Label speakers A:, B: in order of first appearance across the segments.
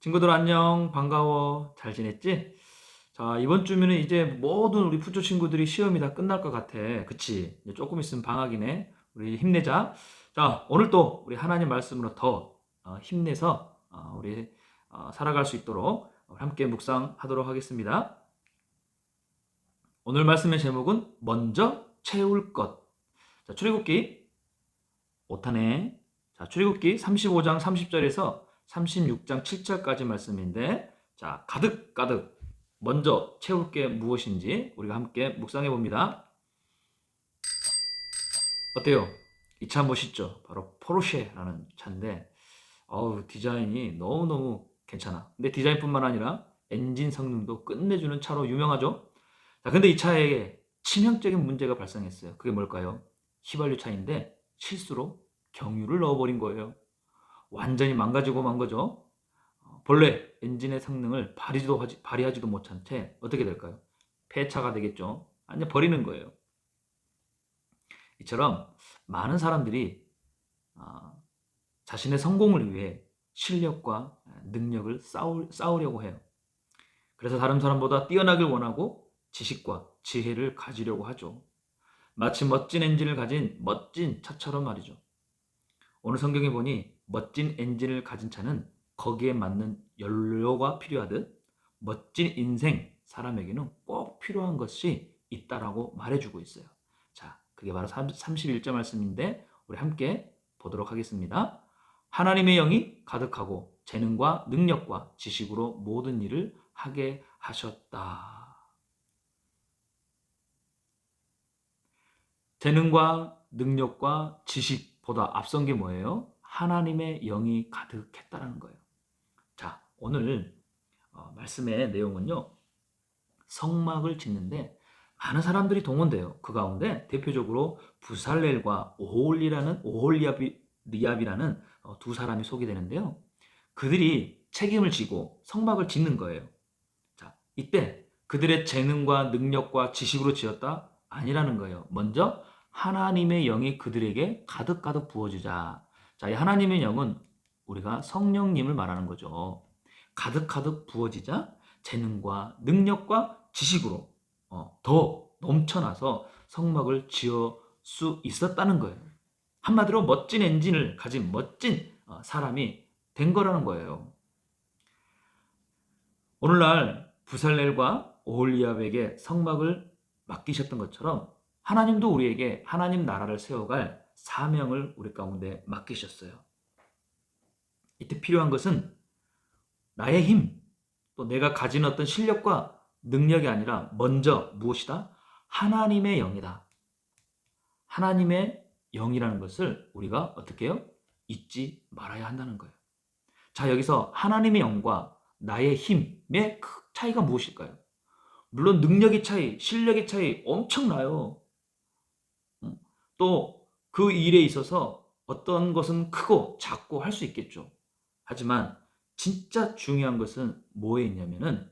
A: 친구들 안녕, 반가워. 잘 지냈지? 자, 이번 주면은 이제 모든 우리 푸조 친구들이 시험이 다 끝날 것 같아. 그치? 이제 조금 있으면 방학이네. 우리 힘내자. 자, 오늘 또 우리 하나님 말씀으로 더 힘내서 우리 살아갈 수 있도록 함께 묵상하도록 하겠습니다. 오늘 말씀의 제목은 먼저 채울 것. 자, 출애굽기 5탄에 출애굽기 35장 30절에서 36장 7절까지 말씀인데 자, 가득 먼저 채울 게 무엇인지 우리가 함께 묵상해 봅니다. 어때요? 이 차 멋있죠? 바로 포르쉐라는 차인데 디자인이 너무너무 괜찮아. 근데 디자인뿐만 아니라 엔진 성능도 끝내주는 차로 유명하죠? 자, 근데 이 차에 치명적인 문제가 발생했어요. 그게 뭘까요? 휘발유 차인데 실수로 경유를 넣어버린 거예요. 완전히 망가지고 만 거죠. 본래 엔진의 성능을 발휘하지도 못한 채 어떻게 될까요? 폐차가 되겠죠. 완전 버리는 거예요. 이처럼 많은 사람들이 아, 자신의 성공을 위해 실력과 능력을 쌓으려고 해요. 그래서 다른 사람보다 뛰어나길 원하고 지식과 지혜를 가지려고 하죠. 마치 멋진 엔진을 가진 멋진 차처럼 말이죠. 오늘 성경에 보니 멋진 엔진을 가진 차는 거기에 맞는 연료가 필요하듯 멋진 인생 사람에게는 꼭 필요한 것이 있다라고 말해주고 있어요. 자, 그게 바로 31절 말씀인데 우리 함께 보도록 하겠습니다. 하나님의 영이 가득하고 재능과 능력과 지식으로 모든 일을 하게 하셨다. 재능과 능력과 지식보다 앞선 게 뭐예요? 하나님의 영이 가득했다라는 거예요. 자, 오늘 말씀의 내용은요. 성막을 짓는데 많은 사람들이 동원돼요. 그 가운데 대표적으로 부살렐과 오홀리압이라는 두 사람이 소개되는데요. 그들이 책임을 지고 성막을 짓는 거예요. 자, 이때 그들의 재능과 능력과 지식으로 지었다? 아니라는 거예요. 먼저 하나님의 영이 그들에게 가득 부어지자. 자, 이 하나님의 영은 우리가 성령님을 말하는 거죠. 가득 부어지자 재능과 능력과 지식으로 더 넘쳐나서 성막을 지을 수 있었다는 거예요. 한마디로 멋진 엔진을 가진 멋진 사람이 된 거라는 거예요. 오늘날 부살렐과 오홀리압에게 성막을 맡기셨던 것처럼 하나님도 우리에게 하나님 나라를 세워갈 사명을 우리 가운데 맡기셨어요. 이때 필요한 것은 나의 힘, 또 내가 가진 어떤 실력과 능력이 아니라 먼저 무엇이다? 하나님의 영이다. 하나님의 영이라는 것을 우리가 어떻게 해요? 잊지 말아야 한다는 거예요. 자, 여기서 하나님의 영과 나의 힘의 차이가 무엇일까요? 물론 능력의 차이, 실력의 차이 엄청나요. 또 그 일에 있어서 어떤 것은 크고 작고 할 수 있겠죠. 하지만 진짜 중요한 것은 뭐에 있냐면은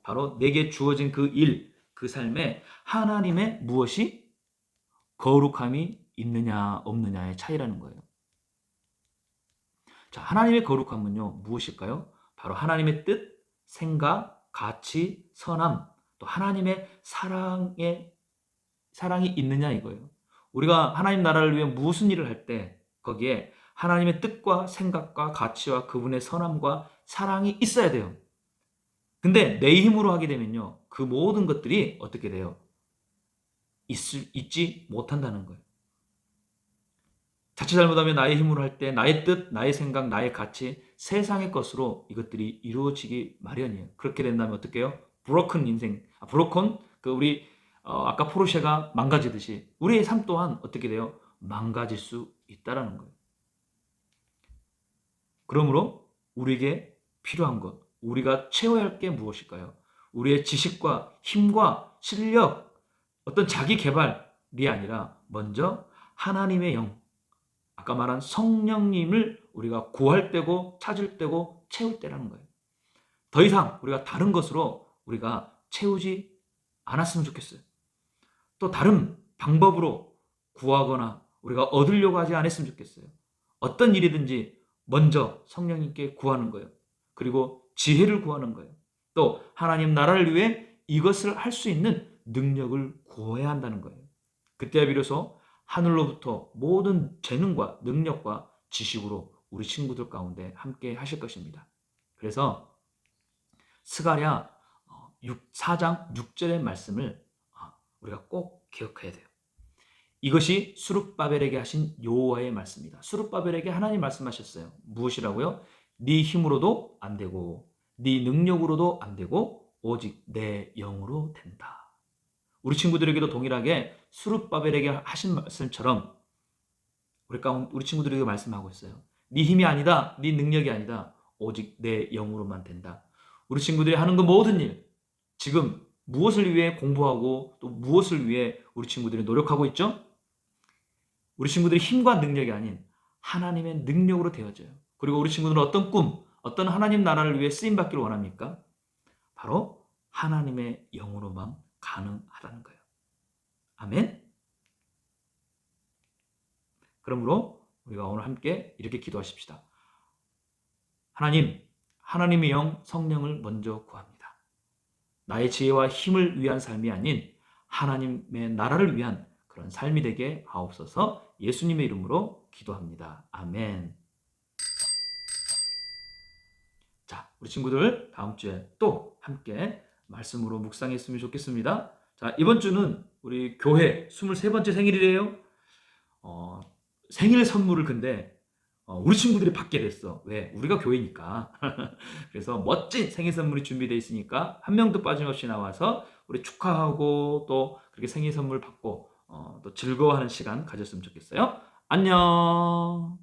A: 바로 내게 주어진 그 일, 그 삶에 하나님의 무엇이 거룩함이 있느냐 없느냐의 차이라는 거예요. 자, 하나님의 거룩함은요 무엇일까요? 바로 하나님의 뜻, 생각, 가치, 선함, 또 하나님의 사랑이 있느냐 이거예요. 우리가 하나님 나라를 위해 무슨 일을 할 때 거기에 하나님의 뜻과 생각과 가치와 그분의 선함과 사랑이 있어야 돼요. 근데 내 힘으로 하게 되면요. 그 모든 것들이 어떻게 돼요? 있지 못한다는 거예요. 자칫 잘못하면 나의 힘으로 할 때 나의 뜻, 나의 생각, 나의 가치, 세상의 것으로 이것들이 이루어지기 마련이에요. 그렇게 된다면 어떻게 해요? 브로큰 인생, 브로큰 우리 아까 포르쉐가 망가지듯이 우리의 삶 또한 어떻게 돼요? 망가질 수 있다라는 거예요. 그러므로 우리에게 필요한 것, 우리가 채워야 할 게 무엇일까요? 우리의 지식과 힘과 실력, 어떤 자기 개발이 아니라 먼저 하나님의 영, 아까 말한 성령님을 우리가 구할 때고 찾을 때고 채울 때라는 거예요. 더 이상 우리가 다른 것으로 우리가 채우지 않았으면 좋겠어요. 또 다른 방법으로 구하거나 우리가 얻으려고 하지 않았으면 좋겠어요. 어떤 일이든지 먼저 성령님께 구하는 거예요. 그리고 지혜를 구하는 거예요. 또 하나님 나라를 위해 이것을 할 수 있는 능력을 구해야 한다는 거예요. 그때야 비로소 하늘로부터 모든 재능과 능력과 지식으로 우리 친구들 가운데 함께 하실 것입니다. 그래서 스가랴 4장 6절의 말씀을 우리가 꼭 기억해야 돼요. 이것이 수룹바벨에게 하신 여호와의 말씀이다. 수룹바벨에게 하나님 말씀하셨어요. 무엇이라고요? 네 힘으로도 안 되고 네 능력으로도 안 되고 오직 내 영으로 된다. 우리 친구들에게도 동일하게 수룹바벨에게 하신 말씀처럼 우리 친구들에게 말씀하고 있어요. 네 힘이 아니다. 네 능력이 아니다. 오직 내 영으로만 된다. 우리 친구들이 하는 그 모든 일, 지금 무엇을 위해 공부하고 또 무엇을 위해 우리 친구들이 노력하고 있죠? 우리 친구들이 힘과 능력이 아닌 하나님의 능력으로 되어져요. 그리고 우리 친구들은 어떤 꿈, 어떤 하나님 나라를 위해 쓰임받기를 원합니까? 바로 하나님의 영으로만 가능하다는 거예요. 아멘? 그러므로 우리가 오늘 함께 이렇게 기도하십시다. 하나님, 하나님의 영, 성령을 먼저 구합니다. 나의 지혜와 힘을 위한 삶이 아닌 하나님의 나라를 위한 그런 삶이 되게 하옵소서. 예수님의 이름으로 기도합니다. 아멘. 자, 우리 친구들 다음 주에 또 함께 말씀으로 묵상했으면 좋겠습니다. 자, 이번 주는 우리 교회 23번째 생일이래요. 생일 선물을 근데 우리 친구들이 받게 됐어. 왜? 우리가 교회니까. 그래서 멋진 생일 선물이 준비되어 있으니까 한 명도 빠짐없이 나와서 우리 축하하고 또 그렇게 생일 선물 받고 또 즐거워하는 시간 가졌으면 좋겠어요. 안녕.